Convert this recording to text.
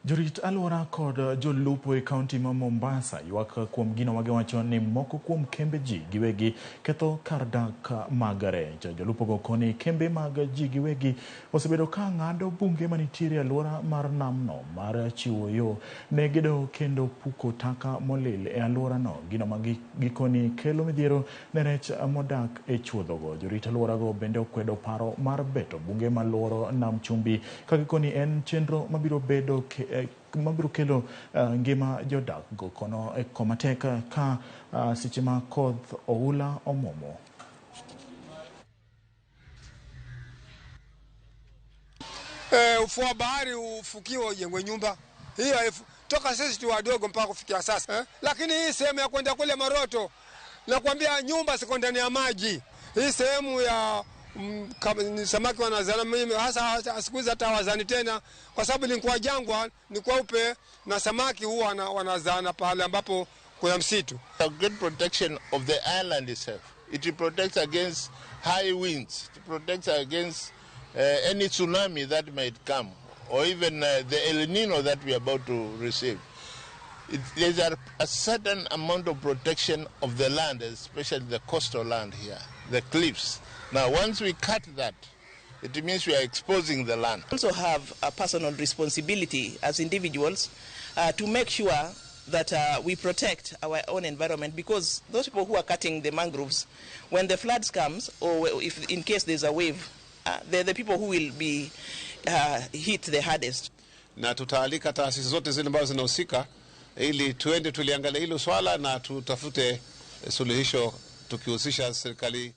Jorit aluora kod Jolupo e kaunti ma Mombasa ywak kuom gino wacho ni moko kuom kembe ji giwegi ketho kar dak mag rech. Jolupo go koni kembe mag ji giwegi osebedo ka ng'ado bunge manitiere aluora mar namno mar chiwo yo ne gedo kendo puko taka molil e aluora no. Gino ma gikoni kelo midhiero ne rech modak e chuodhogo. Jorit aluora go bende okwedo paro mar beto bunge maluoro Nam Chumbi ka gikoni en chenro mabiro bedo mabiro kelo ngima jodak go kono e komatek ka seche ma koth oula omomo. Ufuo bahari ufukiwa ujengwe nyumba. Hiyo toka sisi tu wadogo mpaka kufikia sasa. Lakini hii sehemu ya kwenda kule Maroto nakwambia nyumba siko ndani ya maji. Hii sehemu ya samaki wanazana mimi hasa siku hizi hata wazani tena kwa sababu nilikuwa jangwa ni kweupe na samaki huwa wanazana pale ambapo kuna msitu. A good protection of the island itself. It protects against high winds. It protects against any tsunami that might come or even the El Nino that we are about to receive. There's a certain amount of protection of the land, especially the coastal land here, the cliffs. Now, once we cut that, it means we are exposing the land. We also have a personal responsibility as individuals to make sure that we protect our own environment, because those people who are cutting the mangroves, when the floods comes or if in case there's a wave, they're the people who will be hit the hardest. Na tutaalika taasisi zote zile ambazo zinahusika ili tuende tuliangalia hilo swala na tutafute suluhisho tukihusisha serikali.